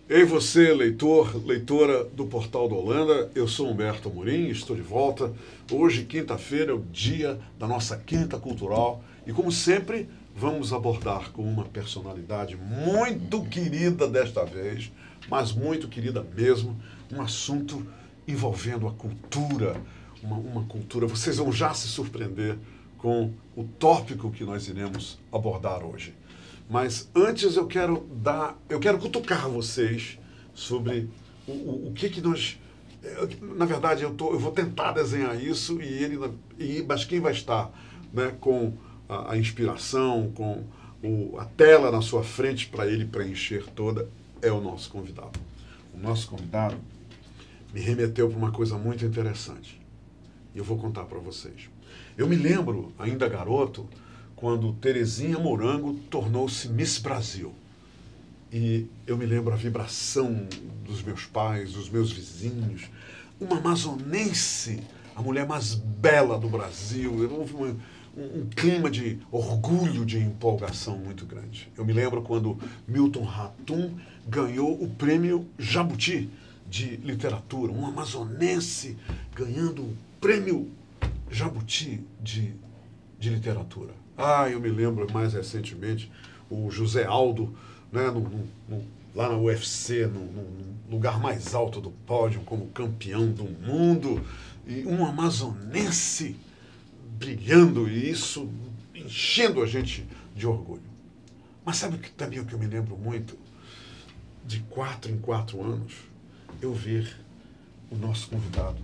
Ei você, leitor, leitora do Portal da Holanda, eu sou Humberto Amorim, estou de volta. Hoje, quinta-feira, é o dia da nossa Quinta Cultural e, como sempre, vamos abordar com uma personalidade muito querida desta vez, mas muito querida mesmo, um assunto envolvendo a cultura, uma cultura. Vocês vão já se surpreender com o tópico que nós iremos abordar hoje. Mas antes eu quero cutucar vocês sobre o que nós. Na verdade, eu vou tentar desenhar isso mas quem vai estar, né, com a inspiração, com a tela na sua frente para ele preencher toda, é o nosso convidado. O nosso convidado me remeteu para uma coisa muito interessante. E eu vou contar para vocês. Eu me lembro, ainda garoto, quando Terezinha Morango tornou-se Miss Brasil. E eu me lembro a vibração dos meus pais, dos meus vizinhos, uma amazonense, a mulher mais bela do Brasil. Houve um clima de orgulho, de empolgação muito grande. Eu me lembro quando Milton Ratum ganhou o prêmio Jabuti de literatura, um amazonense ganhando o prêmio Jabuti de literatura. Eu me lembro mais recentemente o José Aldo, né, lá na UFC, no lugar mais alto do pódio, como campeão do mundo, e um amazonense brilhando, e isso enchendo a gente de orgulho. Mas sabe também o que eu me lembro muito? De 4 em 4 anos, eu ver o nosso convidado,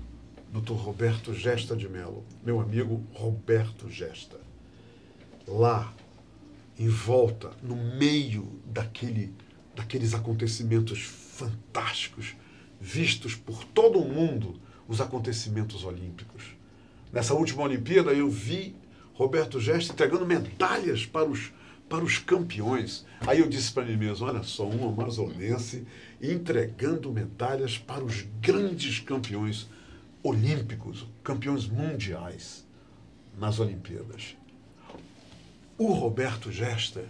Dr. Roberto Gesta de Mello, meu amigo Roberto Gesta, lá, em volta, no meio daqueles acontecimentos fantásticos, vistos por todo o mundo, os acontecimentos olímpicos. Nessa última Olimpíada, eu vi Roberto Gesta entregando medalhas para os campeões. Aí eu disse para mim mesmo, olha só, um amazonense entregando medalhas para os grandes campeões olímpicos, campeões mundiais nas Olimpíadas. O Roberto Gesta,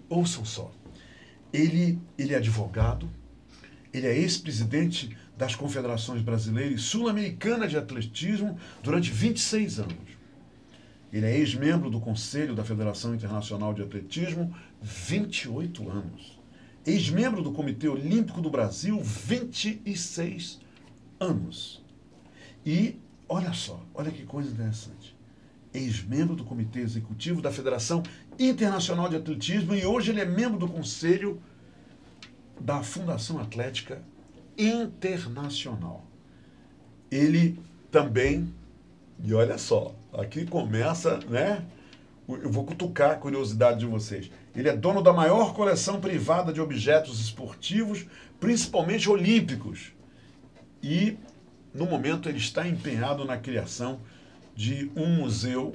ouçam só, ele é advogado, ele é ex-presidente das Confederações Brasileira e Sul-Americana de Atletismo durante 26 anos. Ele é ex-membro do Conselho da Federação Internacional de Atletismo, 28 anos. Ex-membro do Comitê Olímpico do Brasil, 26 anos. E, olha só, olha que coisa interessante. Ex-membro do Comitê Executivo da Federação Internacional de Atletismo e hoje ele é membro do Conselho da Fundação Atlética Internacional. Ele também, e olha só, aqui começa, né? Eu vou cutucar a curiosidade de vocês. Ele é dono da maior coleção privada de objetos esportivos, principalmente olímpicos. E, no momento, ele está empenhado na criação de um museu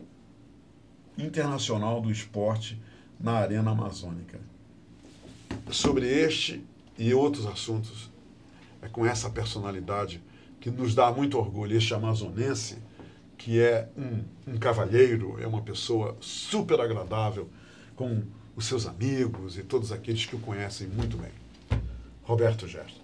internacional do esporte na Arena Amazônica. Sobre este e outros assuntos, é com essa personalidade que nos dá muito orgulho, este amazonense, que é um cavalheiro, é uma pessoa super agradável, com os seus amigos e todos aqueles que o conhecem muito bem. Roberto Gesta.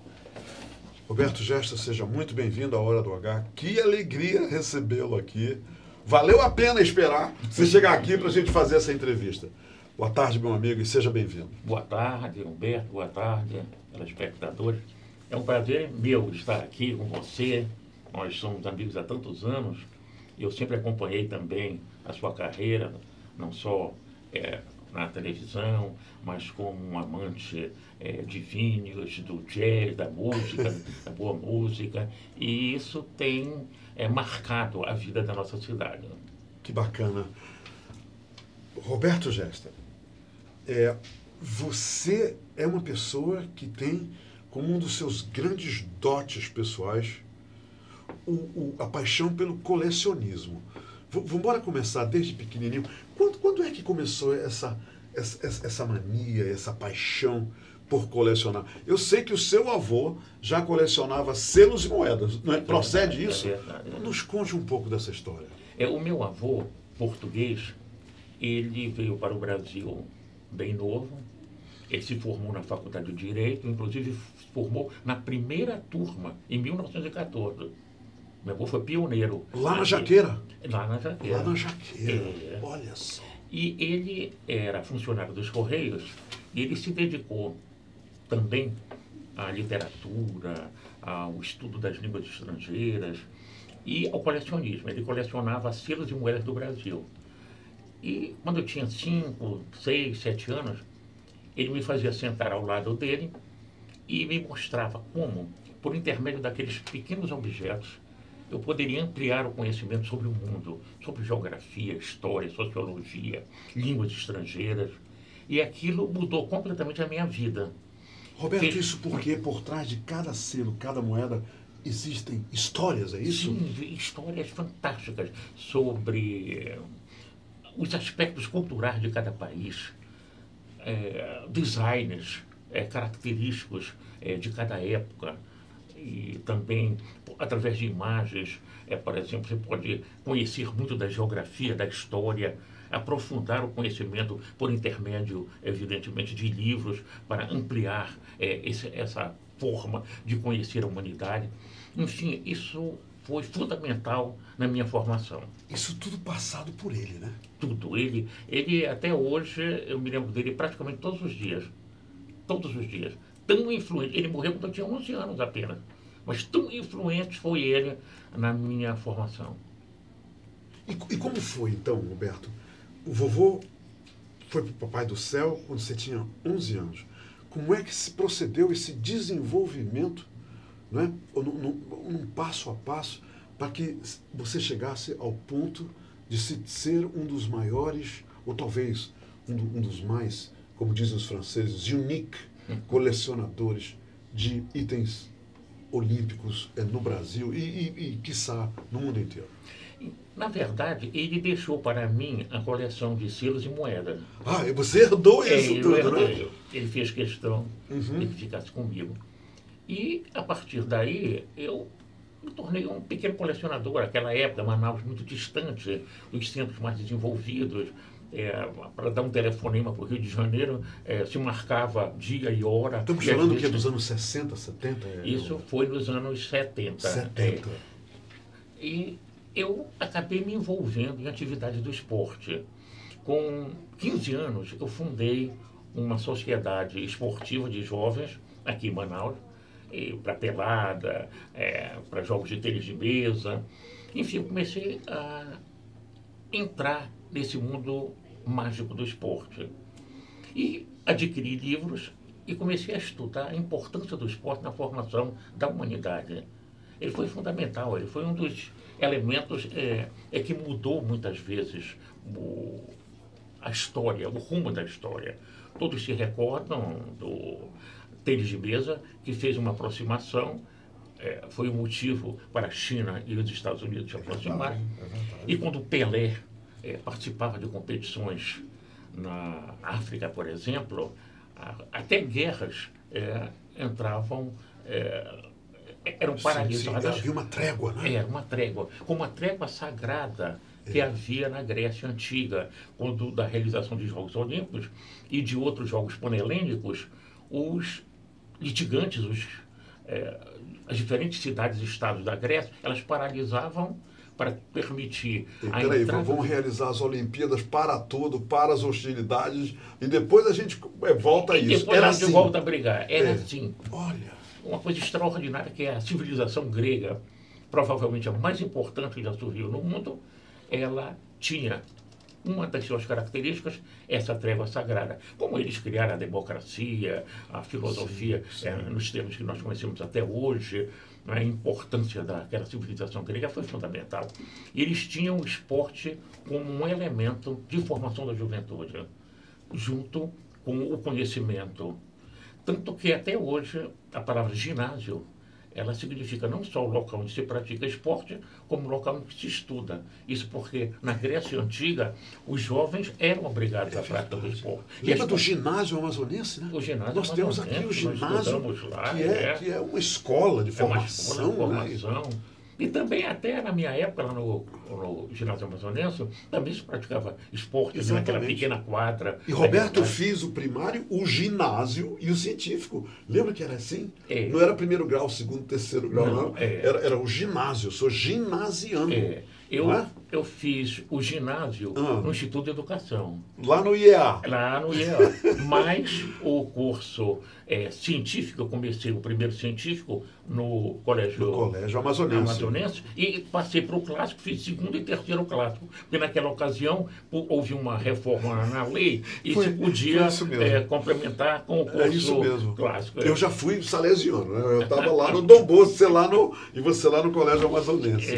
Roberto Gesta, seja muito bem-vindo à Hora do H. Que alegria recebê-lo aqui. Valeu a pena esperar você chegar aqui para a gente fazer essa entrevista. Boa tarde, meu amigo, e seja bem-vindo. Boa tarde, Humberto. Boa tarde, telespectadores. É um prazer meu estar aqui com você. Nós somos amigos há tantos anos. Eu sempre acompanhei também a sua carreira, não só na televisão, mas como um amante de vinhos, do jazz, da música, da boa música, e isso tem marcado a vida da nossa cidade. Que bacana. Roberto Gesta, você é uma pessoa que tem como um dos seus grandes dotes pessoais a paixão pelo colecionismo. Vamos começar desde pequenininho. Quando é que começou essa mania, essa paixão por colecionar? Eu sei que o seu avô já colecionava selos e moedas, não é? Procede isso? É verdade. Nos conte um pouco dessa história. O meu avô, português, ele veio para o Brasil bem novo Ele se formou na Faculdade de Direito, inclusive se formou na primeira turma, em 1914. Meu avô foi pioneiro. Lá na Jaqueira? Lá na Jaqueira. Lá na Jaqueira, olha só. E ele era funcionário dos Correios e ele se dedicou também à literatura, ao estudo das línguas estrangeiras e ao colecionismo. Ele colecionava selos e moedas do Brasil. E quando eu tinha 5, 6, 7 anos, ele me fazia sentar ao lado dele e me mostrava como, por intermédio daqueles pequenos objetos, eu poderia ampliar o conhecimento sobre o mundo, sobre geografia, história, sociologia, línguas estrangeiras. E aquilo mudou completamente a minha vida. Roberto, isso porque por trás de cada selo, cada moeda, existem histórias, é isso? Sim, histórias fantásticas sobre os aspectos culturais de cada país, designers característicos de cada época. E também, através de imagens, por exemplo, você pode conhecer muito da geografia, da história, aprofundar o conhecimento por intermédio, evidentemente, de livros, para ampliar essa forma de conhecer a humanidade. Enfim, isso foi fundamental na minha formação. Isso tudo passado por ele, né? Tudo. Ele até hoje, eu me lembro dele praticamente todos os dias. Todos os dias. Tão influente. Ele morreu quando eu tinha 11 anos apenas. Mas tão influente foi ele na minha formação. E como foi, então, Roberto? O vovô foi para o Papai do Céu quando você tinha 11 anos. Como é que se procedeu esse desenvolvimento, não é? Num passo a passo, para que você chegasse ao ponto de ser um dos maiores, ou talvez um dos mais, como dizem os franceses, unique colecionadores de itens olímpicos no Brasil e quiçá, no mundo inteiro? Na verdade, ele deixou para mim a coleção de selos e moedas. Ah, e você herdou isso tudo, né? Ele fez questão de que ficasse comigo. E, a partir daí, eu me tornei um pequeno colecionador. Naquela época, Manaus muito distante dos centros mais desenvolvidos. Para dar um telefonema para o Rio de Janeiro, se marcava dia e hora. Estamos falando o quê? Dos anos 60, 70? Isso foi nos anos 70. 70. E eu acabei me envolvendo em atividades do esporte. Com 15 anos, eu fundei uma sociedade esportiva de jovens aqui em Manaus, para pelada, para jogos de tênis de mesa. Enfim, eu comecei a entrar nesse mundo mágico do esporte. E adquiri livros e comecei a estudar a importância do esporte na formação da humanidade. Ele foi fundamental, ele foi um dos elementos que mudou muitas vezes a história, o rumo da história. Todos se recordam do tênis de mesa, que fez uma aproximação, foi o motivo para a China e os Estados Unidos se aproximarem. E quando Pelé participava de competições na África, por exemplo, até guerras entravam, eram paralisadas. Havia uma trégua, né? Era uma trégua, como a trégua sagrada que havia na Grécia Antiga, quando da realização de Jogos Olímpicos e de outros Jogos Panelênicos, os litigantes, as diferentes cidades e estados da Grécia, elas paralisavam para permitir a Peraí, entrada... vamos realizar as Olimpíadas para tudo, para as hostilidades, e depois a gente volta a isso. Depois a gente volta a brigar. Era assim. Olha. Uma coisa extraordinária que é a civilização grega, provavelmente a mais importante que já surgiu no mundo, ela tinha uma das suas características, essa trégua sagrada. Como eles criaram a democracia, a filosofia, nos termos que nós conhecemos até hoje, a importância daquela civilização grega foi fundamental. E eles tinham o esporte como um elemento de formação da juventude, junto com o conhecimento. Tanto que até hoje a palavra ginásio, ela significa não só o local onde se pratica esporte, como o local onde se estuda. Isso porque na Grécia Antiga, os jovens eram obrigados à prática do esporte. Lembra do ginásio amazonense, né? O ginásio nós temos aqui o ginásio, lá, que é uma escola de formação. Uma escola de formação. E também até na minha época, lá no ginásio amazonense, também se praticava esporte naquela pequena quadra. E Roberto, eu fiz o primário, o ginásio e o científico. Lembra que era assim? É. Não era primeiro grau, segundo, terceiro grau, não. Era o ginásio, eu sou ginasiano. Eu fiz o ginásio no Instituto de Educação. Lá no IEA. Lá no IEA. Mas o curso científico, eu comecei o primeiro científico no Colégio Amazonense e passei para o clássico, fiz segundo e terceiro clássico. Porque naquela ocasião houve uma reforma na lei e se podia complementar com o curso clássico. Eu já fui salesiano, né? Eu estava lá no Dom Bosco, e você lá no Colégio Amazonense.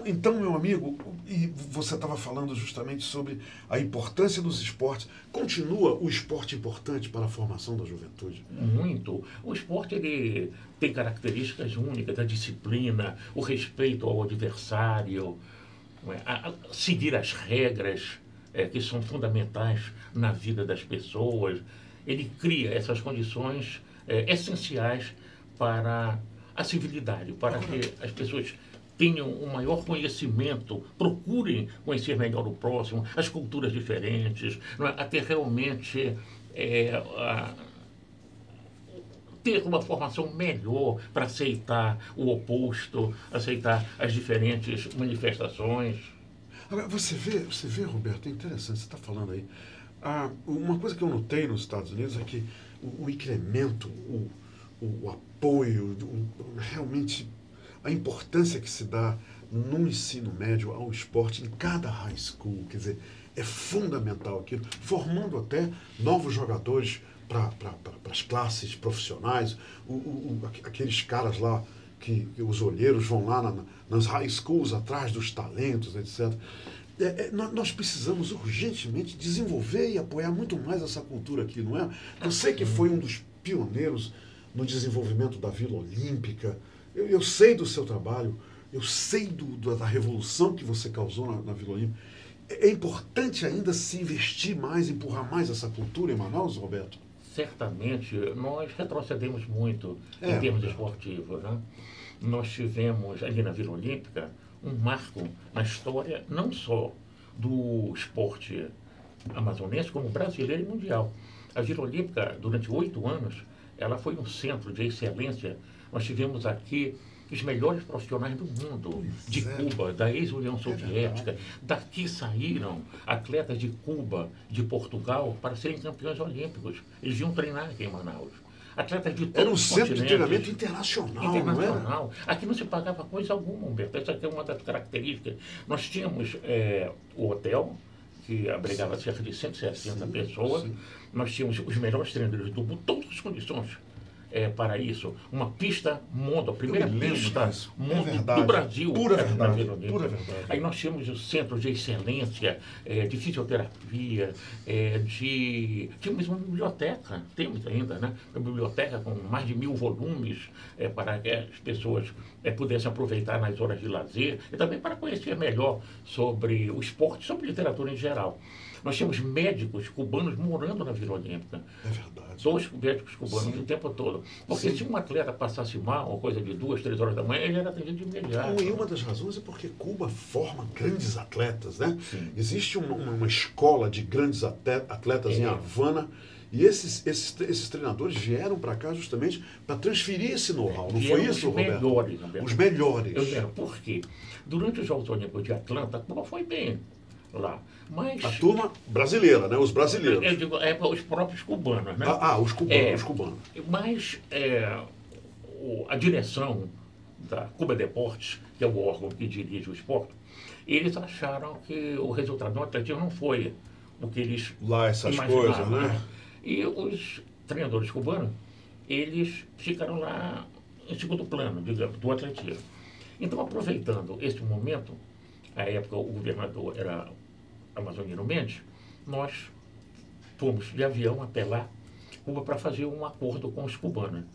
Então, meu amigo, e você estava falando justamente sobre a importância dos esportes. Continua o esporte importante para a formação da juventude? Muito. O esporte ele tem características únicas, a disciplina, o respeito ao adversário, seguir as regras que são fundamentais na vida das pessoas. Ele cria essas condições essenciais para a civilidade, para que as pessoas tenham um maior conhecimento, procurem conhecer melhor o próximo, as culturas diferentes, até realmente ter uma formação melhor para aceitar o oposto, aceitar as diferentes manifestações. Agora, você vê, Roberto, é interessante, você está falando aí. Uma coisa que eu notei nos Estados Unidos é que o incremento, o apoio, realmente a importância que se dá no ensino médio ao esporte em cada high school, quer dizer, é fundamental aquilo, formando até novos jogadores para as classes profissionais, aqueles caras lá que os olheiros vão lá nas high schools atrás dos talentos, etc. Nós precisamos urgentemente desenvolver e apoiar muito mais essa cultura aqui, não é? Você que foi um dos pioneiros no desenvolvimento da Vila Olímpica, eu sei do seu trabalho, eu sei da revolução que você causou na Vila Olímpica. É importante ainda se investir mais, empurrar mais essa cultura em Manaus, Roberto? Certamente, nós retrocedemos muito em termos esportivos, né? Nós tivemos ali na Vila Olímpica um marco na história não só do esporte amazonense, como brasileiro e mundial. A Vila Olímpica, durante 8 anos, ela foi um centro de excelência. Nós tivemos aqui os melhores profissionais do mundo, de Cuba, da ex-União Soviética. Daqui saíram atletas de Cuba, de Portugal, para serem campeões olímpicos. Eles iam treinar aqui em Manaus. Atletas de todos os continentes. Era um centro de treinamento internacional, não era? Aqui não se pagava coisa alguma, Humberto. Essa aqui é uma das características. Nós tínhamos o hotel, que abrigava cerca de 160 pessoas. Sim. Nós tínhamos os melhores treinadores do mundo, todas as condições para isso. Uma pista mundo, a primeira pista mundo do Brasil. Pura verdade. Aí nós tínhamos o centro de excelência, de fisioterapia, tínhamos uma biblioteca, temos ainda, né? Uma biblioteca com mais de 1000 volumes para que as pessoas pudessem aproveitar nas horas de lazer e também para conhecer melhor sobre o esporte, sobre literatura em geral. Nós tínhamos médicos cubanos morando na Vila Olímpica. É verdade. 2 médicos cubanos o tempo todo. Porque se um atleta passasse mal, uma coisa de 2, 3 horas da manhã, ele era atendido de imediato. E uma das razões é porque Cuba forma grandes atletas, né? Sim. Existe uma escola de grandes atletas em Havana. E esses treinadores vieram para cá justamente para transferir esse know-how. Não foi isso, Roberto? Os melhores. Por quê? Durante os Jogos Olímpicos de Atlanta, Cuba foi bem lá. Mas, a turma brasileira, né? Os brasileiros. Eu digo, os próprios cubanos, né? Os cubanos. Mas a direção da Cuba Deportes, que é o órgão que dirige o esporte, eles acharam que o resultado do atletismo não foi o que eles lá essas coisas, né? E os treinadores cubanos, eles ficaram lá em segundo plano, digamos, do atletismo. Então, aproveitando esse momento, à época o governador era Amazonino Mendes, nós fomos de avião até lá, Cuba, para fazer um acordo com os cubanos.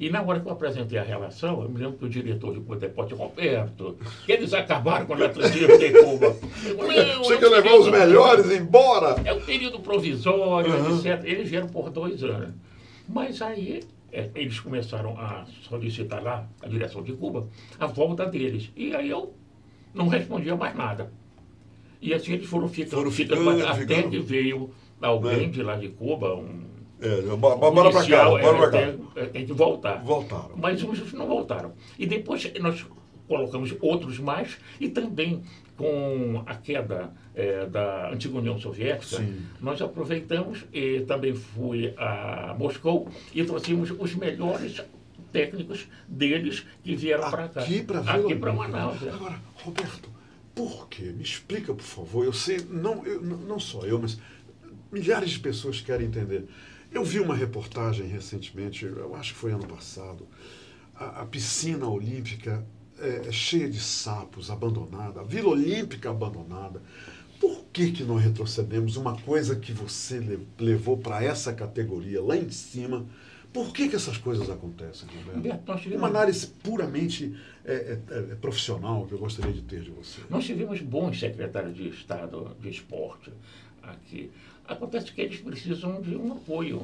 E na hora que eu apresentei a relação, eu me lembro que o diretor de Cuba Deporte, Roberto, eles acabaram com o atletismo de Cuba. Você quer levar os melhores embora? É um período provisório, etc. Eles vieram por 2 anos. Mas aí eles começaram a solicitar lá, a direção de Cuba, a volta deles. E aí eu não respondia mais nada. E assim eles foram ficando até que veio alguém de lá de Cuba, bora pra cá, bora pra cá. Tem que voltar. Voltaram. Mas uns não voltaram. E depois nós colocamos outros mais, e também com a queda da antiga União Soviética, Sim. nós aproveitamos e também fui a Moscou e trouxemos os melhores técnicos deles que vieram para cá. Aqui para Manaus. Agora, Roberto, por quê? Me explica, por favor. Eu sei, não só eu, mas milhares de pessoas querem entender. Eu vi uma reportagem recentemente, eu acho que foi ano passado, a piscina olímpica cheia de sapos, abandonada, a Vila Olímpica abandonada. Por que nós retrocedemos uma coisa que você levou para essa categoria lá em cima? Por que essas coisas acontecem, Roberto? Uma análise puramente profissional que eu gostaria de ter de você. Nós tivemos bons secretários de Estado de esporte aqui. Acontece que eles precisam de um apoio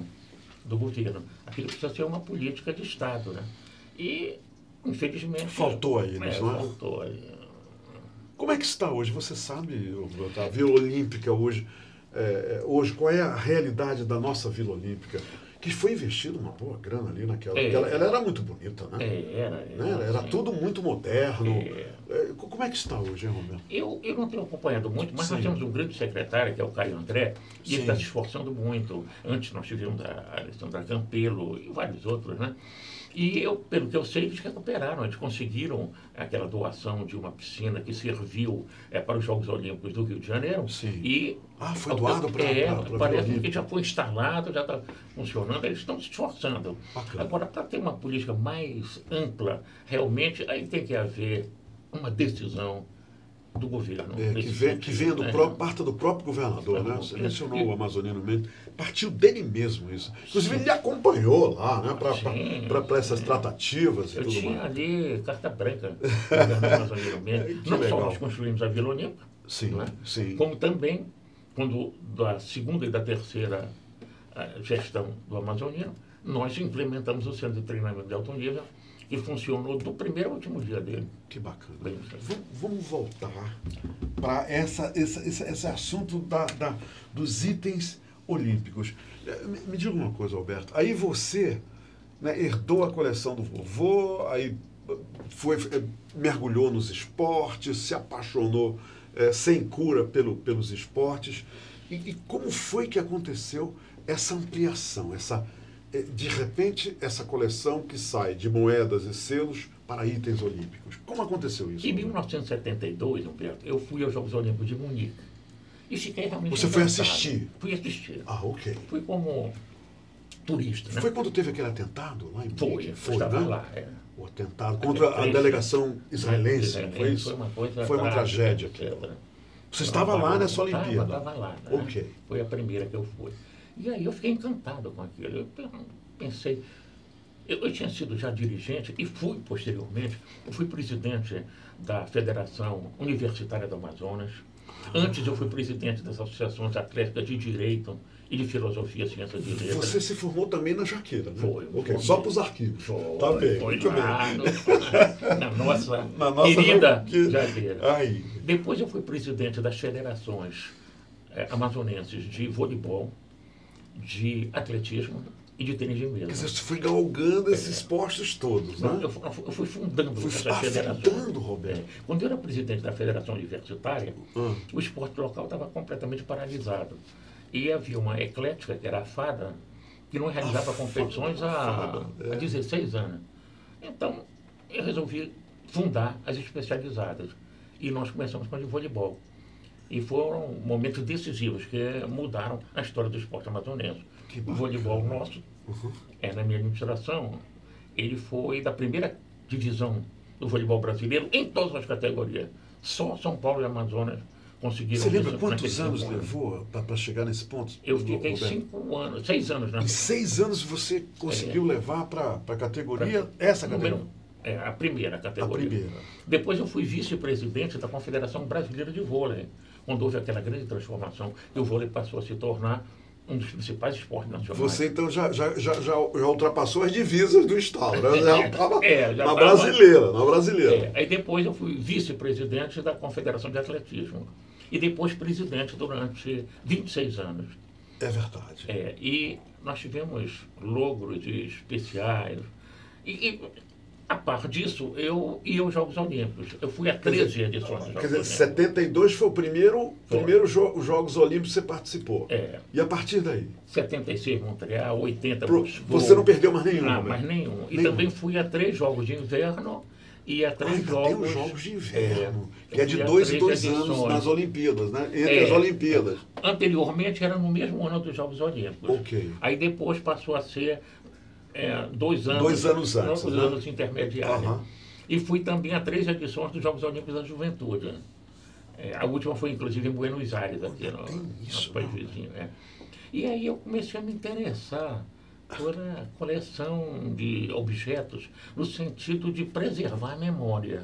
do governo. Aquilo precisa ser uma política de Estado, né? E, infelizmente... Faltou aí, não é? Faltou aí. Como é que está hoje? Você sabe, a Vila Olímpica hoje, qual é a realidade da nossa Vila Olímpica? Que foi investido uma boa grana ali naquela... Ela era muito bonita, né? Era tudo muito moderno. Como é que está hoje, hein, Roberto? Eu não tenho acompanhado muito, mas nós temos um grande secretário, que é o Caio André, e ele está se esforçando muito. Antes nós tivemos a Alessandra Campelo e vários outros, né? E pelo que eu sei, eles recuperaram, eles conseguiram aquela doação de uma piscina que serviu para os Jogos Olímpicos do Rio de Janeiro. Sim. E foi doado para parece que já foi instalado, já está funcionando, eles estão se esforçando. Bacana. Agora, para ter uma política mais ampla, realmente, aí tem que haver uma decisão do governo. Que venha parte do próprio governador, né? Você mencionou o Amazonino Mendes, partiu dele mesmo isso. Inclusive, ele acompanhou lá, né? Para essas tratativas e tudo mais. Eu tinha ali carta branca do Amazonino Mendes. Não só nós construímos a Vila Olímpica, sim. como também, quando da segunda e da terceira gestão do Amazonino, nós implementamos o centro de treinamento de alto nível, que funcionou do primeiro ao último dia dele. Que bacana. Vamos voltar para esse assunto dos itens olímpicos. Me diga uma coisa, Alberto. Aí você, né, herdou a coleção do vovô, aí mergulhou nos esportes, se apaixonou sem cura pelos esportes. E como foi que aconteceu essa ampliação, de repente, essa coleção que sai de moedas e selos para itens olímpicos? Como aconteceu isso? Em 1972, Humberto, eu fui aos Jogos Olímpicos de Munique. E fiquei realmente Você foi assistir? Fui assistir. Ok. Fui como turista, né? Foi quando teve aquele atentado lá em Munique? Foi, estava né? lá. O atentado contra a delegação israelense, foi isso? Foi uma tragédia. Você estava lá nessa Olimpíada? Estava lá. Né? Ok. Foi a primeira que eu fui. E aí eu fiquei encantado com aquilo. Eu pensei, eu tinha sido já dirigente e fui posteriormente, eu fui presidente da Federação Universitária do Amazonas. Antes eu fui presidente das associações atléticas de Direito e de Filosofia, Ciência e Letras. Você se formou também na Jaqueira, né? Foi. Ok, só para os arquivos. Tá bem, muito bem. Na nossa querida Jaqueira. Aí. Depois eu fui presidente das federações amazonenses de voleibol, de atletismo e de tênis de mesa. Quer dizer, você foi galgando esses postos todos, né? Eu fui fundando essa federação. Fundando, Roberto. Quando eu era presidente da Federação Universitária, o esporte local estava completamente paralisado. E havia uma eclética, que era a FADA, que não realizava competições há 16 anos. Então, eu resolvi fundar as especializadas. E nós começamos com a de voleibol. E foram momentos decisivos que mudaram a história do esporte amazonense. O voleibol nosso, na minha administração, ele foi da primeira divisão do voleibol brasileiro em todas as categorias. Só São Paulo e Amazonas conseguiram... Você lembra quantos anos levou para chegar nesse ponto? Eu fiquei 6 anos. Em 6 anos você conseguiu levar para a categoria, essa categoria? A primeira categoria. A primeira. Depois eu fui vice-presidente da Confederação Brasileira de Vôlei, quando houve aquela grande transformação, e o vôlei passou a se tornar um dos principais esportes nacionais. Você então já ultrapassou as divisas do estado, né? Já estava já na tava, brasileira. Aí depois eu fui vice-presidente da Confederação de Atletismo. E depois presidente durante 26 anos. É verdade. E nós tivemos logros especiais. E a par disso, eu ia aos Jogos Olímpicos. Eu fui a 13 edições dos Jogos Olímpicos. 72 foi o primeiro Jogos Olímpicos que você participou. E a partir daí? 76 Montreal, 80 Moscou. Você não perdeu mais nenhum? Não, mais nenhum. E também fui a 3 Jogos de Inverno e a 3 Jogos... Tem os Jogos de Inverno, que é de 2 em 2 anos nas Olimpíadas, né? Entre as Olimpíadas. Anteriormente era no mesmo ano dos Jogos Olímpicos. Ok. Aí depois passou a ser 2 anos. 2 anos antes. 2 anos intermediários. E fui também a 3 edições dos Jogos Olímpicos da Juventude. A última foi, inclusive, em Buenos Aires, aqui no nosso país vizinho. E aí eu comecei a me interessar por a coleção de objetos no sentido de preservar a memória.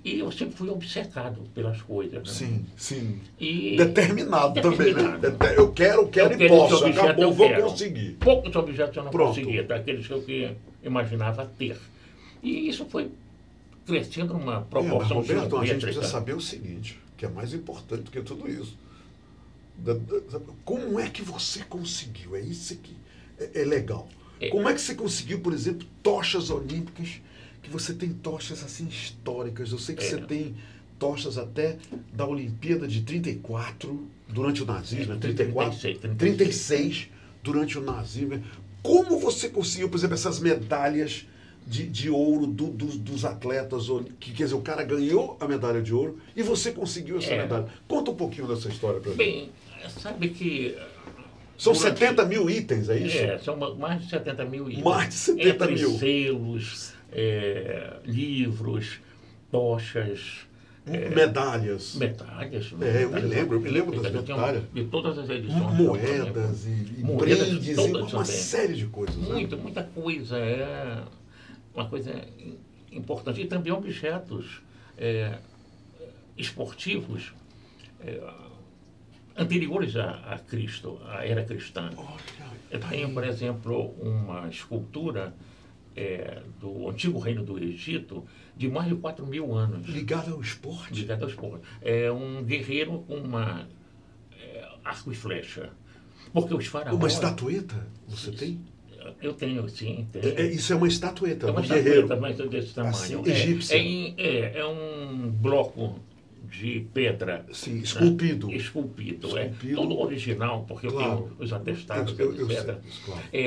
E eu sempre fui obcecado pelas coisas. Né? Sim. E determinado também, né? Eu quero e posso. Acabou, vou conseguir. Poucos objetos eu não conseguia, daqueles que eu imaginava ter. E isso foi crescendo numa proporção Roberto, geométrica. a gente precisa saber o seguinte, que é mais importante do que tudo isso. Como é que você conseguiu? É isso que é legal. Como é que você conseguiu, por exemplo, tochas olímpicas, que você tem tochas assim históricas? Eu sei que você tem tochas até da Olimpíada de 34, durante o nazismo, 36, durante o nazismo. Como você conseguiu, por exemplo, essas medalhas de ouro dos atletas, quer dizer, o cara ganhou a medalha de ouro e você conseguiu essa medalha. Conta um pouquinho dessa história pra gente. Bem, sabe que... São 70 mil itens, é isso? São mais de 70 mil itens. Mais de 70 mil. Selos, livros, tochas... medalhas. Eu me lembro das medalhas. De todas as edições. Moedas e brindes, e uma série de coisas. Muita coisa. Uma coisa importante. E também objetos esportivos anteriores a Cristo, à era cristã. Eu tenho, por exemplo, uma escultura do antigo reino do Egito de mais de 4 mil anos. Ligado ao esporte? Ligado ao esporte. É um guerreiro com uma arco e flecha. Porque os faraós... Uma estatueta você tem? Eu tenho, sim. Isso é uma estatueta, uma guerreiro. Mas desse tamanho. Assim, egípcia. É um bloco de pedra. Sim, esculpido. Esculpido. Todo original, porque eu tenho os atestados, etc.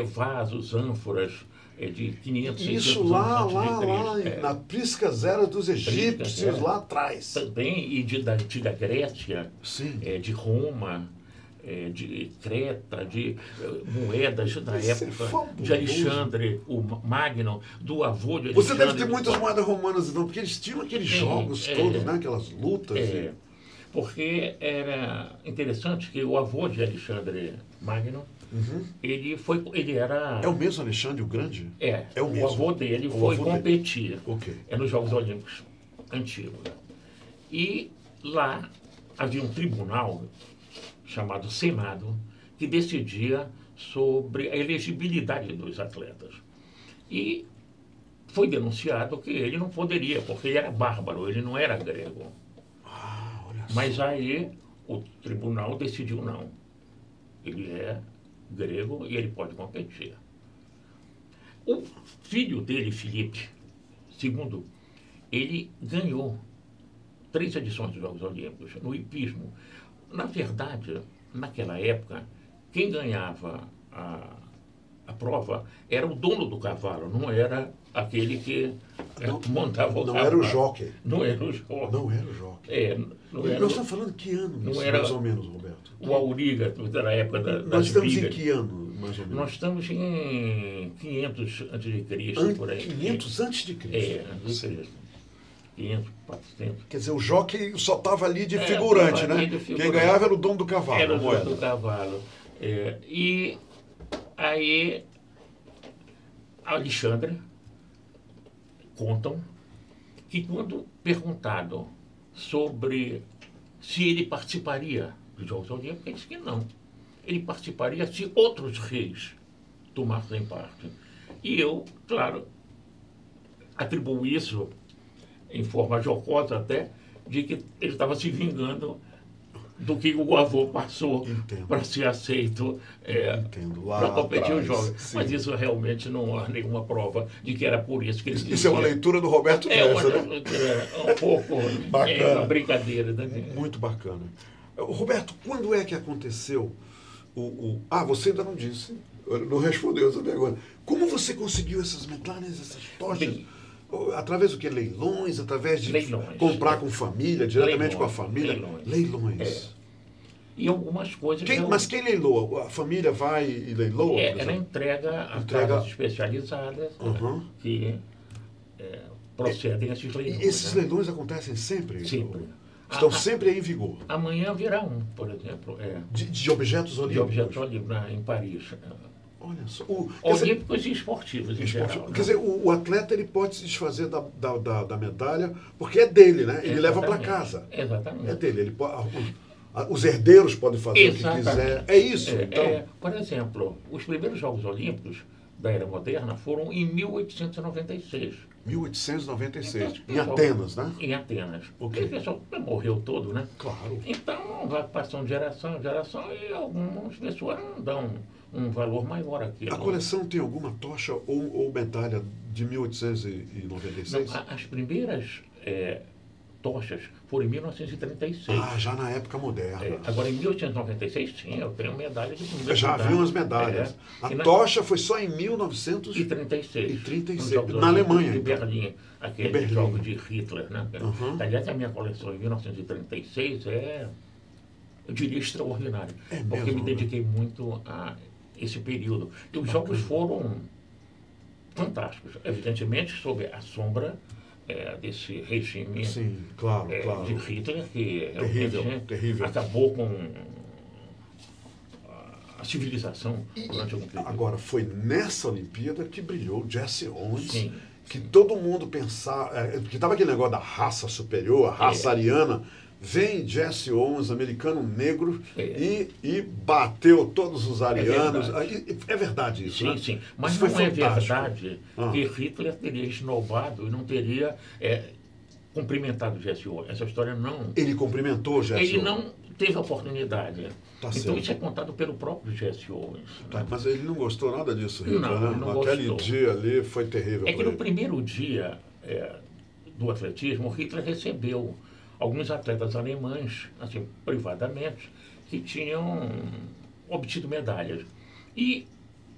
Vasos, ânforas de 500, 600 isso anos lá, antes de Cristo. na Prisca Zero dos egípcios, lá atrás. Também, e da antiga Grécia, sim. De Roma, de Creta, de moedas da época de Alexandre, o Magno, do avô de Alexandre. Você deve ter muitas moedas romanas, então, porque eles tinham aqueles jogos todos, né? Aquelas lutas. Porque era interessante que o avô de Alexandre Magno, ele era... É o mesmo Alexandre o Grande? É o mesmo. O avô dele foi competir nos Jogos Olímpicos antigos. E lá havia um tribunal chamado Senado, que decidia sobre a elegibilidade dos atletas. E foi denunciado que ele não poderia, porque ele era bárbaro, ele não era grego. Mas aí o tribunal decidiu não. Ele é grego e ele pode competir. O filho dele, Felipe II, ele ganhou 3 edições dos Jogos Olímpicos no hipismo. Na verdade, naquela época, quem ganhava a prova era o dono do cavalo, não era aquele que montava o cavalo. Não era o jockey. Não era o jockey. Não era o jockey. Nós estamos falando que ano, mais ou menos, Roberto? O auriga, da época das Nós estamos brigas. em que ano, mais ou menos? Nós estamos em 500 a.C., por aí. 500 antes de Cristo? Antes de Cristo. 500, 400. Quer dizer, o jockey só estava ali de figurante, né? Quem ganhava era o dono do cavalo. Era o dono do cavalo. E aí, Alexandre, contam que quando perguntado sobre se ele participaria dos Jogos Olímpicos, ele disse que não. ele participaria se outros reis tomassem parte. E eu, claro, atribuo isso, em forma jocosa até, de que ele estava se vingando do que o avô passou para ser aceito para competir os jogos. Sim. Mas isso realmente não há nenhuma prova de que era por isso que ele dizia. Isso é uma leitura do Roberto Gessa, né? Um pouco uma brincadeira. Né? Muito bacana. Roberto, quando é que aconteceu você ainda não disse, não respondeu essa pergunta. Como você conseguiu essas medalhas, essas tochas? Bem, através do que? Leilões? Através de leilões, comprar com família, diretamente leilões, com a família? Leilões. E algumas coisas... Mas quem leiloa? A família vai e leiloa? Ela entrega a casas especializadas que procedem a esses leilões. E esses leilões acontecem sempre? Sempre. Estão sempre em vigor? Amanhã virá um, por exemplo. De objetos olímpicos? De objetos olímpicos, em Paris. Olha só. Olímpicos e esportivos, em geral. Quer dizer, o atleta ele pode se desfazer da medalha, porque é dele, né? Ele leva para casa. Exatamente. É dele. Ele os herdeiros podem fazer o que quiser. É isso, então? Por exemplo, os primeiros Jogos Olímpicos da Era Moderna foram em 1896. 1896. Então, em Atenas, né? Em Atenas. Okay. O pessoal morreu todo, né? Claro. Então, vai passando de geração em geração e algumas pessoas não dão um valor maior àquilo. A coleção tem alguma tocha ou medalha de 1896? Não, as primeiras tochas foram em 1936. Já na época moderna. Agora, em 1896, sim, eu tenho medalha de primeira. Já havia umas medalhas. A tocha foi só em 1936. Na Alemanha, de Berlim, aquele jogo de Hitler, né? Aliás, a minha coleção em 1936 eu diria, extraordinária. Porque eu me dediquei muito a esse período. E os jogos foram fantásticos. Evidentemente, sob a sombra desse regime sim, claro. de Hitler, que terrível. acabou com a civilização durante algum período. Agora, foi nessa Olimpíada que brilhou Jesse Owens, sim, que todo mundo pensava... que estava aquele negócio da raça superior, a raça ariana. Vem Jesse Owens, americano negro, e bateu todos os arianos. É verdade isso, sim, né? Sim, mas isso não é verdade que Hitler teria esnobado e não teria cumprimentado Jesse Owens. Essa história não... Ele cumprimentou Jesse Owens? Ele não teve a oportunidade. Então certo. Isso é contado pelo próprio Jesse Owens. Mas ele não gostou nada disso, Hitler, não, né? Não Aquele dia ali foi terrível. É que no primeiro dia do atletismo, Hitler recebeu alguns atletas alemães, assim, privadamente, que tinham obtido medalhas. E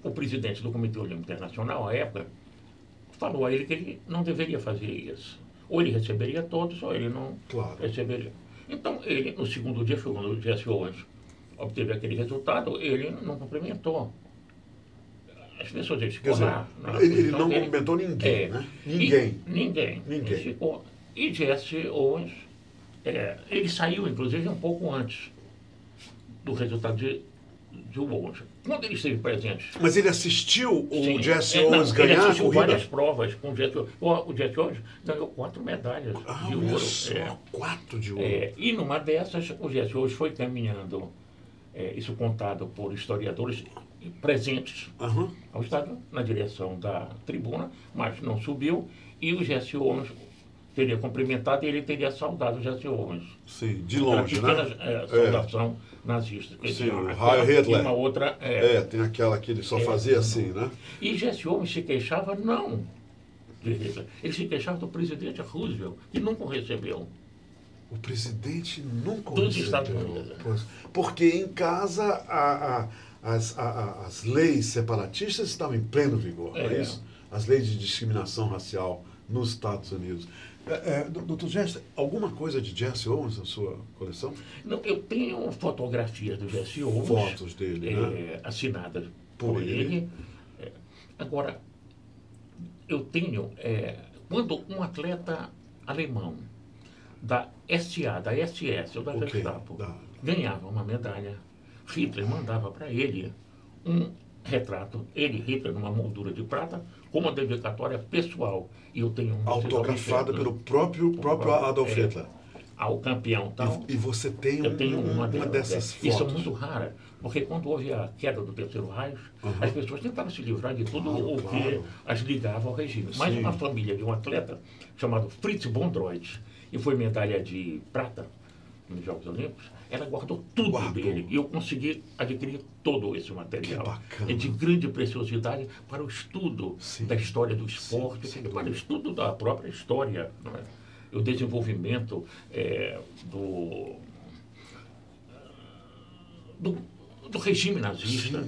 o presidente do Comitê Olímpico Internacional, à época, falou a ele que ele não deveria fazer isso. Ou ele receberia todos, ou ele não receberia. Então, ele, no segundo dia, quando o Jesse Owens obteve aquele resultado, ele não cumprimentou. As pessoas, ele ficou lá. Ele não cumprimentou ninguém, né? Ninguém. Ele ficou. E Jesse Owens... ele saiu, inclusive, um pouco antes do resultado de Owens. Quando ele esteve presente... Mas ele assistiu o Jesse Owens ganhar? Ele assistiu várias provas com o Jesse Owens. O Jesse Owens ganhou 4 medalhas de ouro. Só, 4 de ouro. E numa dessas, o Jesse Owens foi caminhando, isso contado por historiadores presentes ao estádio, na direção da tribuna, mas não subiu, e o Jesse Owens teria cumprimentado e ele teria saudado o Jesse Owens. Sim, de longe, né? Saudação nazista. Sim, o Heil Hitler. Uma outra, tem aquela que ele só fazia assim, né? E Jesse Owens se queixava não de Hitler, ele se queixava do presidente Roosevelt, que nunca o recebeu. O presidente nunca o dos recebeu. Estados Unidos. Porque em casa as leis separatistas estavam em pleno vigor, não é isso? As leis de discriminação racial nos Estados Unidos. Dr. Jesse, alguma coisa de Jesse Owens na sua coleção? Não, eu tenho fotografias do Jesse Owens. Fotos dele, né? Assinadas por ele. Agora, eu tenho... quando um atleta alemão da SA, da SS ou da Gestapo ganhava uma medalha, Hitler mandava para ele um retrato, Hitler, numa moldura de prata, com uma dedicatória pessoal. E eu tenho autografada pelo próprio Adolf Hitler. ao campeão tal. E você tem eu tenho uma dessas fotos. Isso é muito rara, porque quando houve a queda do Terceiro Reich, as pessoas tentaram se livrar de tudo que as ligava ao regime. Mas uma família de um atleta chamado Fritz Bondroyd, e foi medalha de prata nos Jogos Olímpicos, ela guardou tudo dele. E eu consegui adquirir todo esse material. Que bacana. É de grande preciosidade para o estudo da história do esporte, e para o estudo da própria história, não é? O desenvolvimento do regime nazista.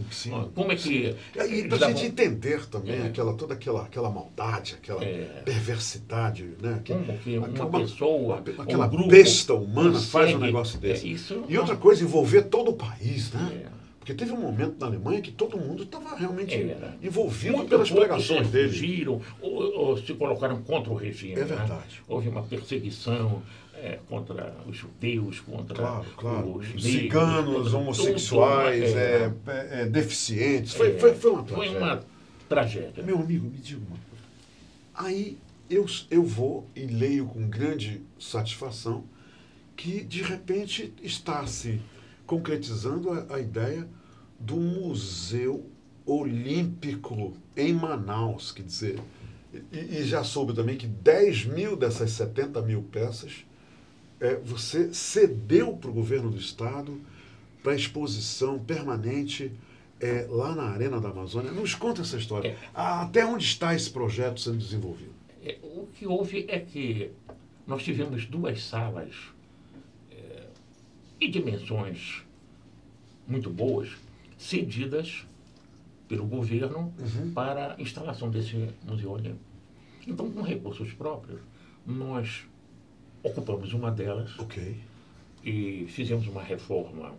Como é que... E para a gente entender também toda aquela maldade, aquela perversidade, né? Como que uma pessoa, aquela grupo, besta humana faz um negócio desse. E outra coisa, envolver todo o país, né? Porque teve um momento na Alemanha que todo mundo estava realmente envolvido pelas pregações dele. Fugiram ou se colocaram contra o regime. É verdade. Né? Houve uma perseguição contra os judeus, contra os negros, ciganos, homossexuais, deficientes. Foi uma tragédia. Foi uma tragédia. Meu amigo, me diga uma coisa. Aí eu vou e leio com grande satisfação que, de repente, está se concretizando a ideia do Museu Olímpico em Manaus, quer dizer, e já soube também que 10 mil dessas 70 mil peças você cedeu para o governo do estado para exposição permanente lá na Arena da Amazônia. Nos conta essa história. Até onde está esse projeto sendo desenvolvido? O que houve é que nós tivemos 2 salas e dimensões muito boas, cedidas pelo governo para a instalação desse Museu Olímpico. Então, com recursos próprios, nós ocupamos uma delas e fizemos uma reforma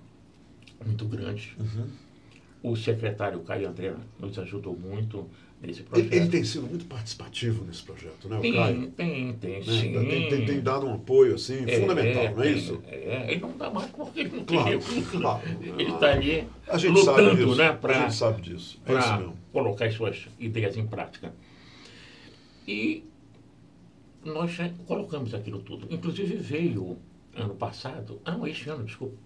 muito grande. O secretário Caio André nos ajudou muito nesse projeto. Ele tem sido muito participativo nesse projeto, né? Sim. Tem dado um apoio assim, fundamental, não é isso? Ele não dá mais porque ele não tem recurso. Ele está ali lutando, né, a gente sabe disso. Para colocar as suas ideias em prática. E nós colocamos aquilo tudo. Inclusive veio este ano, desculpa,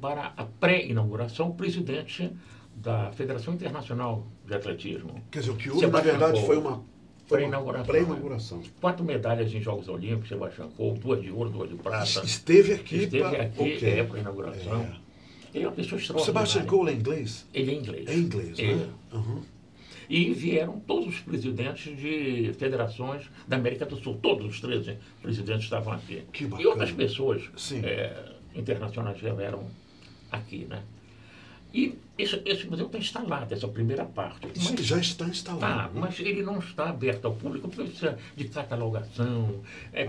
para a pré-inauguração, o presidente da Federação Internacional de Atletismo. Quer dizer, o que houve, na verdade, foi uma pré-inauguração. 4 medalhas em Jogos Olímpicos, Sebastião Coe, 2 de ouro, 2 de prata. Esteve aqui para a inauguração. Ele é uma pessoa extraordinária. O Sebastião Coe é inglês? Ele é inglês. É inglês, né? E vieram todos os presidentes de federações da América do Sul. Todos os 13 presidentes estavam aqui. Que bacana. E outras pessoas internacionais vieram aqui, né? E esse museu está instalado, essa primeira parte. Mas já está instalado. Mas ele não está aberto ao público, precisa de catalogação,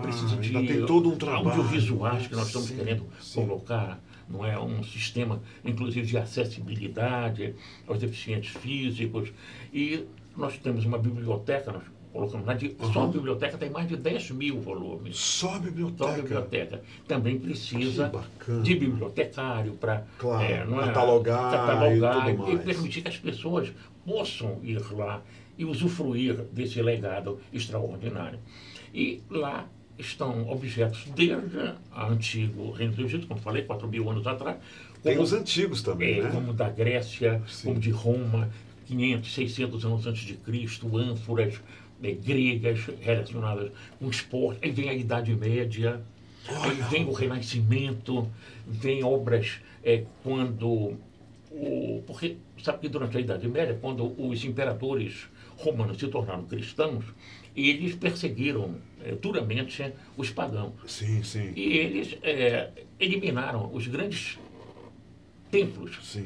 precisa de tem todo um trabalho, audiovisuais que nós estamos querendo colocar. Não é um sistema, inclusive, de acessibilidade aos deficientes físicos. E nós temos uma biblioteca, nós colocamos lá, só a biblioteca tem mais de 10 mil volumes. Só a biblioteca? Só a biblioteca. Também precisa de bibliotecário para catalogar e tudo mais. E permitir que as pessoas possam ir lá e usufruir desse legado extraordinário. E lá estão objetos desde a antigo Reino do Egito, como falei, 4 mil anos atrás. Tem os antigos também, né? Como da Grécia, como de Roma, 500, 600 anos antes de Cristo, ânforas gregas relacionadas com esporte. Aí vem a Idade Média, aí vem o Renascimento, vem obras porque sabe que durante a Idade Média, quando os imperadores romanos se tornaram cristãos, eles perseguiram duramente os pagãos. Sim, sim. E eles eliminaram os grandes templos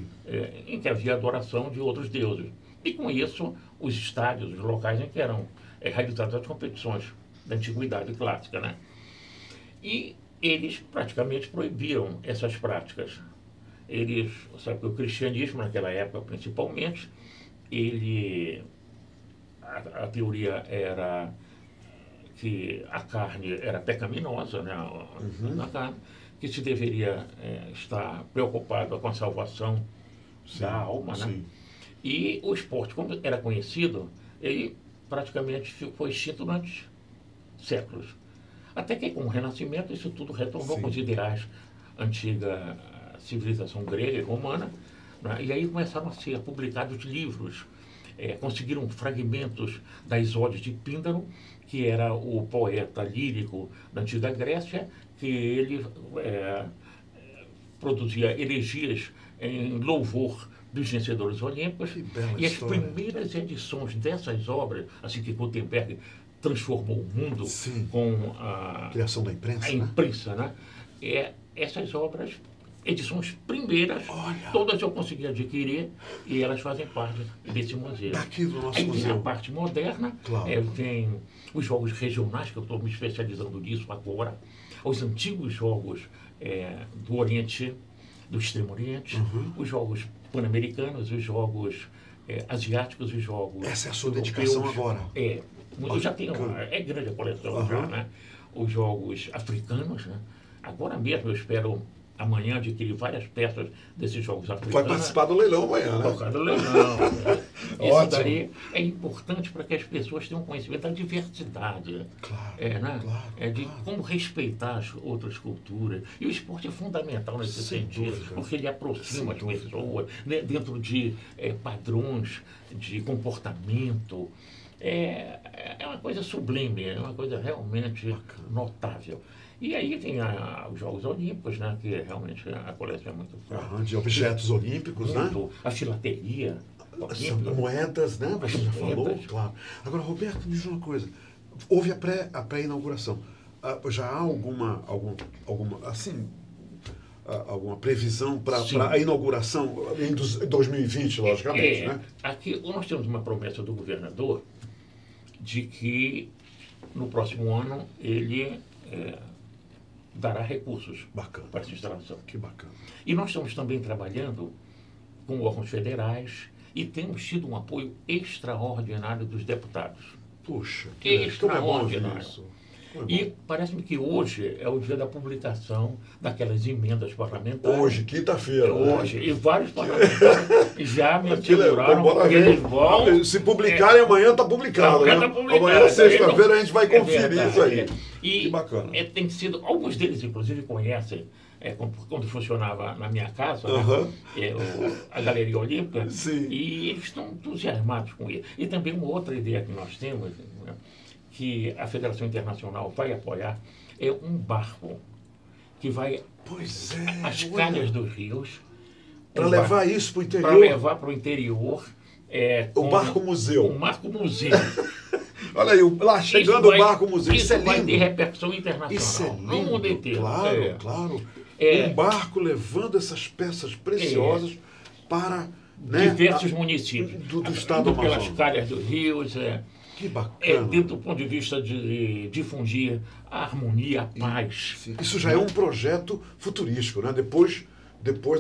em que havia adoração de outros deuses. E com isso, os estádios, os locais em que eram realizadas as competições da antiguidade clássica, né? E eles praticamente proibiram essas práticas. Sabe que o cristianismo, naquela época principalmente, a teoria era que a carne era pecaminosa, né? A carne, que se deveria estar preocupado com a salvação da alma, né? E o esporte, como era conhecido, ele praticamente foi extinto durante séculos. Até que com o Renascimento isso tudo retornou com os ideais antiga civilização grega e romana, né? E aí começaram a ser publicados livros. Conseguiram fragmentos da Isódio de Píndaro, que era o poeta lírico da antiga Grécia, que ele produzia elegias em louvor dos vencedores olímpicos. E as primeiras edições dessas obras, assim que Gutenberg transformou o mundo com a criação da imprensa, a imprensa, né? Essas obras, edições primeiras, todas eu consegui adquirir e elas fazem parte desse museu. Daqui do nosso Aí museu. tem a parte moderna, tem os jogos regionais, que eu estou me especializando nisso agora, os antigos jogos do Oriente, do Extremo Oriente, os jogos pan-americanos, os jogos asiáticos, os jogos Essa é a sua europeus. dedicação agora. Eu já tenho, grande a coleção já, né? Os jogos africanos, né? Agora mesmo eu espero amanhã adquirir várias peças desses jogos africanos. Vai participar do leilão amanhã, né? Participar do leilão. Isso Ótimo. daí é importante para que as pessoas tenham conhecimento da diversidade. De como respeitar as outras culturas. E o esporte é fundamental nesse sentido, porque ele aproxima as pessoas, né, dentro de padrões de comportamento. É uma coisa sublime, é uma coisa realmente notável. E aí tem os Jogos Olímpicos, né, que realmente a coleção é muito forte. De objetos olímpicos, né? A filateria. Moedas, né? Você já falou, claro. Agora, Roberto, me diz uma coisa. Houve a pré-inauguração. Já há alguma previsão para a inauguração em 2020, logicamente, né? Aqui nós temos uma promessa do governador de que no próximo ano ele dará recursos para essa instalação. Que bacana. E nós estamos também trabalhando com órgãos federais e temos tido um apoio extraordinário dos deputados. Puxa, extraordinário. E parece-me que hoje é o dia da publicação daquelas emendas parlamentares. Hoje, quinta-feira. Hoje. Né? E vários parlamentares já me asseguraram que eles vão... Se publicarem amanhã, está publicado. Né? Amanhã, sexta-feira, a gente vai conferir isso aí. E que bacana. Tem sido... Alguns deles, inclusive, conhecem quando funcionava na minha casa, a Galeria Olímpica. Sim. E eles estão entusiasmados com isso. E também uma outra ideia que nós temos... que a Federação Internacional vai apoiar, é um barco que vai às calhas dos rios. Para levar isso para o interior? Para levar para o interior. O barco museu. Um barco museu. Olha aí, lá chegando o barco museu. Isso é lindo. Vai ter repercussão internacional. Isso é lindo. No mundo inteiro. Claro. Um barco levando essas peças preciosas para diversos municípios. Do estado do Amazonas. Pelas calhas dos rios. Que bacana. Dentro do ponto de vista de difundir a harmonia, a paz. Sim. Isso já é um projeto futurístico, né? Depois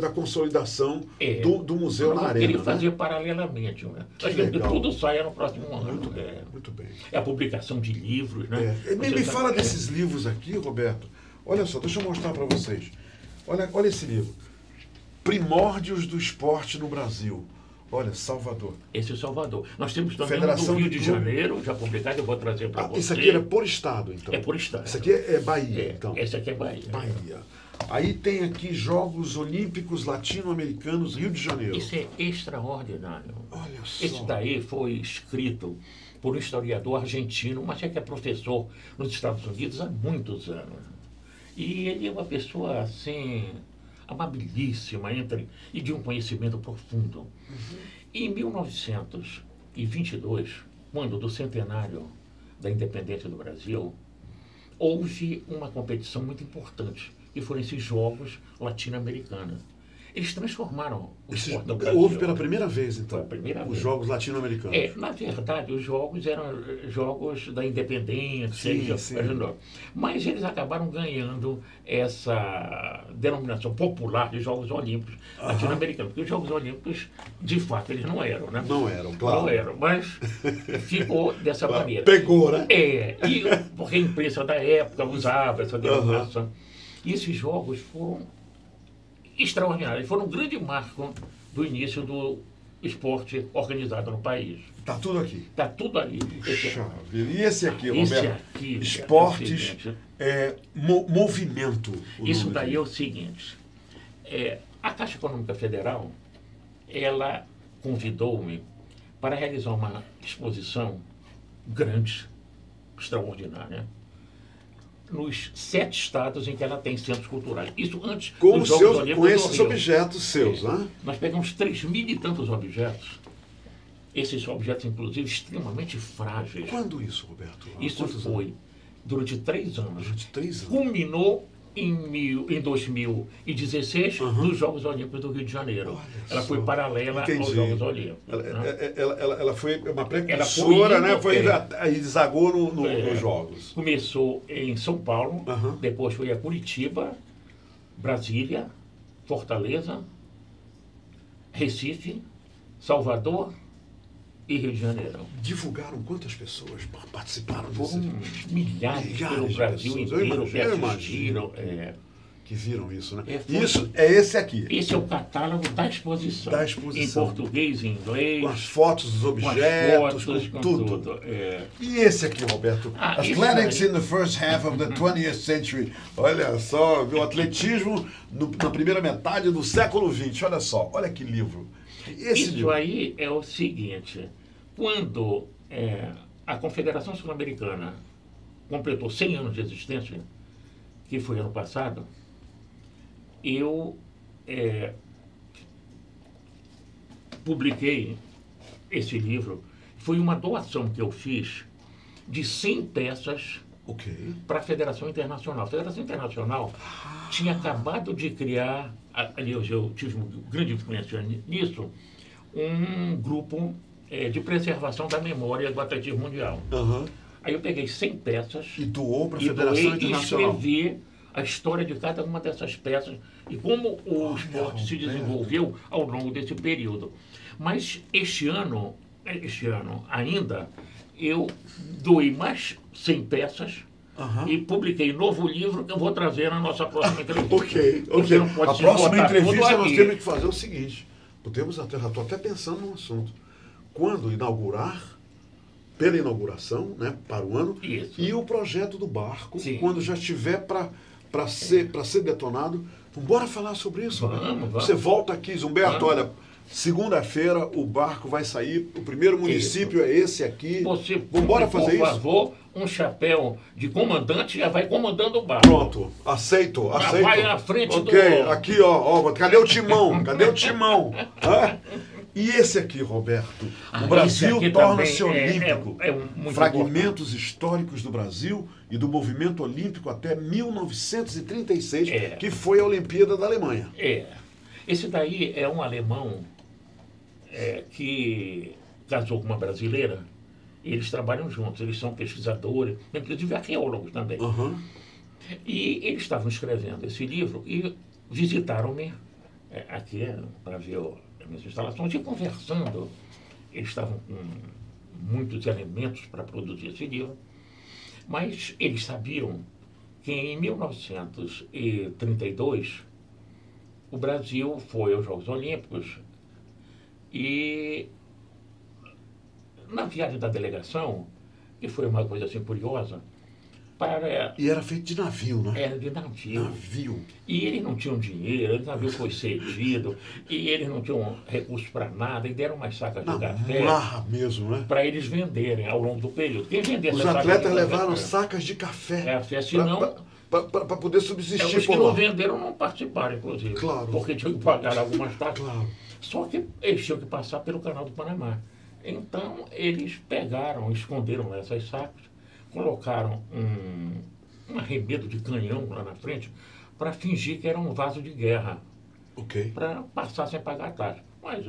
da consolidação do museu na arena. Ele fazia paralelamente. Né? Que tudo saia no próximo ano. Muito bem. É a publicação de livros. Né? Me fala desses livros aqui, Roberto. Olha só, deixa eu mostrar para vocês. Olha esse livro. Primórdios do Esporte no Brasil. Olha, Salvador. Esse é Salvador. Nós temos também Federação do Rio de Janeiro, já publicado, eu vou trazer para você. Isso aqui era por estado, então? É por estado. Isso aqui é Bahia, então? Esse aqui é Bahia. Aí tem aqui Jogos Olímpicos Latino-Americanos, Rio de Janeiro. Isso é extraordinário. Olha só. Esse daí foi escrito por um historiador argentino, mas que é professor nos Estados Unidos há muitos anos. E ele é uma pessoa, assim... amabilíssima, e de um conhecimento profundo. E em 1922, quando do centenário da independência do Brasil, houve uma competição muito importante, que foram esses Jogos Latino-Americanos. Eles transformaram o esporte do Brasil. Houve pela primeira vez, então, os Jogos Latino-Americanos. Na verdade, os Jogos eram Jogos da Independência, mas eles acabaram ganhando essa denominação popular de Jogos Olímpicos Latino-Americanos, porque os Jogos Olímpicos, de fato, eles não eram, né? Não eram, claro. Não eram, mas ficou dessa maneira. Pegou, né? Porque a imprensa da época usava essa denominação. E esses jogos foram extraordinários. Foram um grande marco do início do esporte organizado no país. Está tudo aqui. Está tudo aí. Puxa vida. E esse aqui, Esse Roberto? aqui, Esportes, movimento. Isso daí é o seguinte. A Caixa Econômica Federal, ela convidou-me para realizar uma exposição grande, extraordinária, nos 7 estados em que ela tem centros culturais. Isso antes com dos Jogos Olímpicos com do esses Rio. objetos seus, né? Nós pegamos 3.000 e tantos objetos. Esses objetos, inclusive, extremamente frágeis. Quando isso, Roberto? Há Isso quantos foi anos? durante 3 anos. Durante 3 anos. Culminou em 2016 nos Jogos Olímpicos do Rio de Janeiro. Olha ela só. foi paralela Entendi. aos Jogos Olímpicos. Ela foi uma Ela precursora, foi né? indo, Foi, aí desagou nos Jogos. Começou em São Paulo, depois foi a Curitiba, Brasília, Fortaleza, Recife, Salvador e Rio de Janeiro. Divulgaram quantas pessoas participaram Foram desse? milhares pelo de Brasil pessoas. inteiro que Eu assistiram. Que viram isso, né? Foi- Isso é esse aqui. Esse é o catálogo da exposição. Da exposição. Em português, em inglês, Com as fotos dos com objetos, as fotos, com tudo. É. E esse aqui, Roberto? Isso Athletics aí. in the first half of the 20th century. Olha só, viu? Atletismo na primeira metade do século XX. Olha só, olha que livro. Esse Isso livro. aí é o seguinte, quando a Confederação Sul-Americana completou 100 anos de existência, que foi ano passado, eu publiquei esse livro. Foi uma doação que eu fiz de 100 peças Ok. para a Federação Internacional. A Federação Internacional tinha acabado de criar, aliás, eu tive uma grande influência nisso, um grupo de preservação da memória do atletismo mundial. Aham. Aí eu peguei 100 peças E doou para a e Federação doei e Internacional. escrevi a história de cada uma dessas peças e como o esporte se desenvolveu ao longo desse período. Mas este ano ainda, eu doei mais 100 peças e publiquei novo livro que eu vou trazer na nossa próxima entrevista. Ok. Porque não pode A se próxima esgotar tudo entrevista nós aqui. temos que fazer o seguinte. Já estou até pensando num assunto. Quando inaugurar, pela inauguração, né, para o ano, Isso. e o projeto do barco, Sim. quando já estiver para ser detonado, bora falar sobre isso. Vamos. Você volta aqui, Humberto, Vamos. olha, segunda-feira o barco vai sair, o primeiro município é esse aqui. Você, Vambora fazer por isso? favor, um chapéu de comandante já vai comandando o barco. Pronto, aceito. vai à frente Ok, do- aqui ó, cadê o timão? Cadê o timão? Hã? E esse aqui, Roberto, Ah, o Brasil esse aqui torna-se também olímpico. é muito Fragmentos históricos do Brasil e do movimento olímpico até 1936, que foi a Olimpíada da Alemanha. Esse daí é um alemão que casou com uma brasileira. Eles trabalham juntos, eles são pesquisadores, inclusive arqueólogos também. Aham. E eles estavam escrevendo esse livro e visitaram-me aqui para ver as minhas instalações e conversando. Eles estavam com muitos elementos para produzir esse livro, mas eles sabiam que em 1932 o Brasil foi aos Jogos Olímpicos e na viagem da delegação, que foi uma coisa assim curiosa, E era feito de navio, né? era de navio. Navio. E eles não tinham dinheiro, o navio foi cedido, e eles não tinham recursos para nada, e deram umas sacas de Na café marra mesmo, né? para eles venderem ao longo do período. Quem vendesse Os essa saca atletas de levaram café, sacas de café senão para poder subsistir os que por não lá. venderam não participaram, inclusive. Claro. Porque tinham que pagar algumas taxas. Claro. Só que eles tinham que passar pelo canal do Panamá. Então, eles pegaram, esconderam essas sacas, colocaram um arremedo de canhão lá na frente para fingir que era um vaso de guerra, Ok. para passar sem pagar a taxa. Mas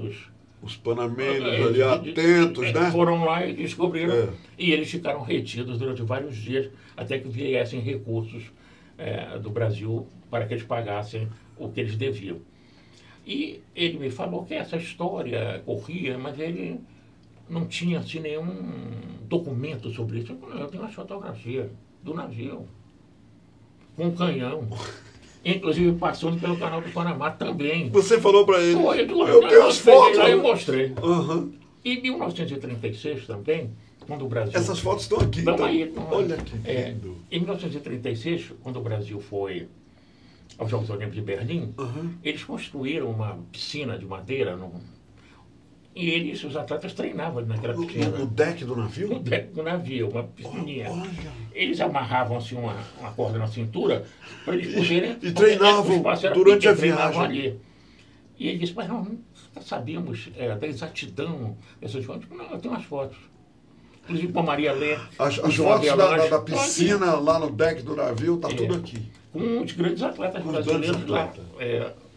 Os panamenhos ali atentos, né? foram lá e descobriram. É. E eles ficaram retidos durante vários dias até que viessem recursos do Brasil para que eles pagassem o que eles deviam. E ele me falou que essa história corria, mas ele não tinha assim, nenhum documento sobre isso. Eu tenho uma fotografia do navio, com um canhão. inclusive passando pelo canal do Panamá também. Você falou para ele. Foi, eu tenho as fotos. Aí eu mostrei. Uhum. Em 1936 também, quando o Brasil... Essas fotos estão aqui. Estão então. aí. Estão Olha aí. que lindo. Em 1936, quando o Brasil foi aos Jogos Olímpicos de Berlim, eles construíram uma piscina de madeira e os atletas treinavam naquela piscina. No deck do navio? No deck do navio, uma piscininha. Olha. Eles amarravam assim uma corda na cintura para eles poderem... E treinavam durante a viagem. Ali. E ele disse, mas nós nunca sabíamos da exatidão dessas fotos. Não, eu tenho umas fotos. Inclusive com a Maria Lé. As fotos da piscina lá no deck do navio, está tudo aqui. Com os grandes atletas brasileiros lá.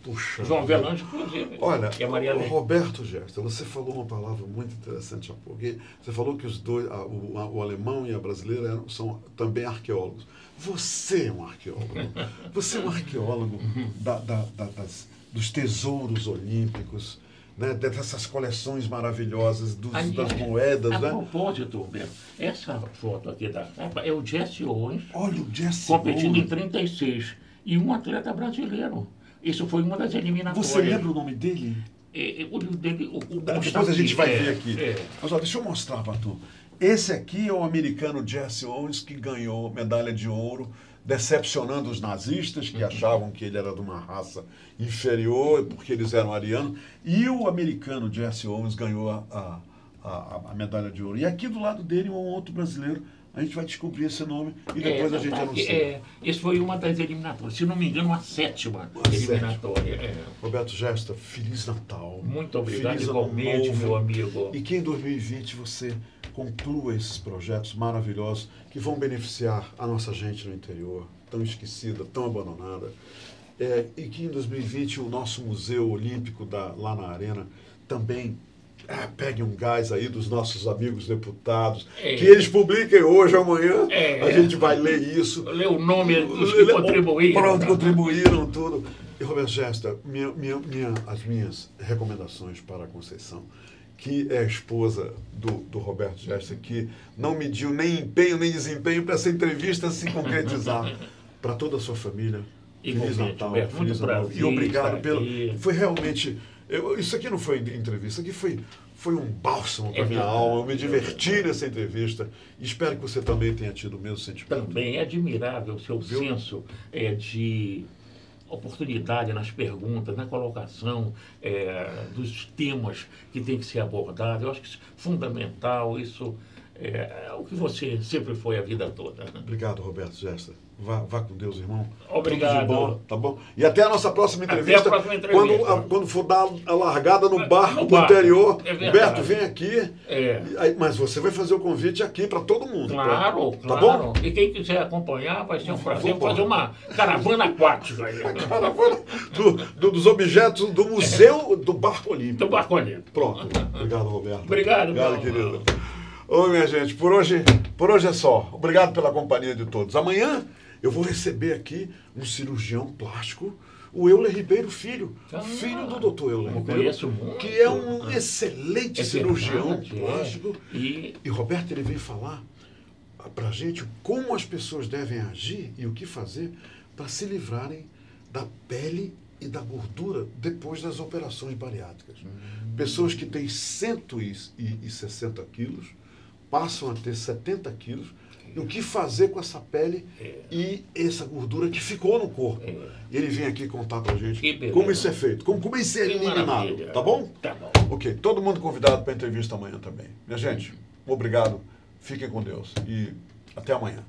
Puxa, João Avelange, inclusive. Olha, e a Maria Lé. Roberto Gerster, você falou uma palavra muito interessante há pouco. Você falou que os dois, o alemão e a brasileira, são também arqueólogos. Você é um arqueólogo. Você é um arqueólogo dos tesouros olímpicos, né, dessas coleções maravilhosas das moedas. A né? propósito, Humberto, essa foto aqui da capa é o Jesse Owens. Olha o Jesse competindo Owens. em 36. E um atleta brasileiro. Isso foi uma das eliminatórias. Você lembra o nome dele? O dele, depois a gente vai ver aqui. Mas ó, deixa eu mostrar para tu. Esse aqui é o americano Jesse Owens, que ganhou medalha de ouro, decepcionando os nazistas, que achavam que ele era de uma raça inferior, porque eles eram arianos. E o americano Jesse Owens ganhou a medalha de ouro. E aqui do lado dele um outro brasileiro. A gente vai descobrir esse nome e depois a gente anuncia. Isso foi uma das eliminatórias. Se não me engano, a sétima eliminatória. Roberto Gerster, Feliz Natal. Muito obrigado, igualmente, meu amigo. E que em 2020 você conclua esses projetos maravilhosos que vão beneficiar a nossa gente no interior, tão esquecida, tão abandonada. E que em 2020 o nosso Museu Olímpico lá na Arena também pegue um gás aí dos nossos amigos deputados, que eles publiquem hoje ou amanhã, a gente vai ler isso. Ler o nome dos que contribuíram. Pronto, contribuíram tudo. E Roberto Gerster, as minhas recomendações para a Conceição, que é a esposa do Roberto Gerster, que não mediu nem empenho nem desempenho para essa entrevista se concretizar. Para toda a sua família, Feliz Natal, Feliz Natal. E obrigado foi realmente... isso aqui não foi entrevista, aqui foi um bálsamo para minha alma. Eu me diverti nessa entrevista e espero que você também tenha tido o mesmo sentimento. Também é admirável o seu senso de oportunidade nas perguntas, na colocação dos temas que tem que ser abordados. Eu acho que isso é fundamental, isso é o que você sempre foi a vida toda. Obrigado, Roberto Gerster. Vá com Deus, irmão. Obrigado. Tudo de bom, tá bom? E até a nossa próxima entrevista. Até a próxima entrevista. Quando for dar a largada no barco do interior. Roberto, vem aqui. Mas você vai fazer o convite aqui para todo mundo. Claro, tá bom? E quem quiser acompanhar, vai ser um prazer fazer uma caravana aquática. A caravana dos objetos do Museu do Barco Olímpico. Do Barco Olímpico. Pronto. Obrigado, Roberto. Obrigado, querido. Ô, minha gente, por hoje é só. Obrigado pela companhia de todos. Amanhã eu vou receber aqui um cirurgião plástico, o Euler Ribeiro Filho, filho do doutor Euler Ribeiro, que é um excelente cirurgião plástico. E Roberto, ele veio falar para a gente como as pessoas devem agir e o que fazer para se livrarem da pele e da gordura depois das operações bariátricas. Pessoas que têm 160 quilos passam a ter 70 quilos. E o que fazer com essa pele e essa gordura que ficou no corpo. E ele vem aqui contar pra gente como isso é feito, como isso é eliminado. Tá bom? Tá bom. Ok, todo mundo convidado para a entrevista amanhã também. Minha gente, obrigado, fiquem com Deus e até amanhã.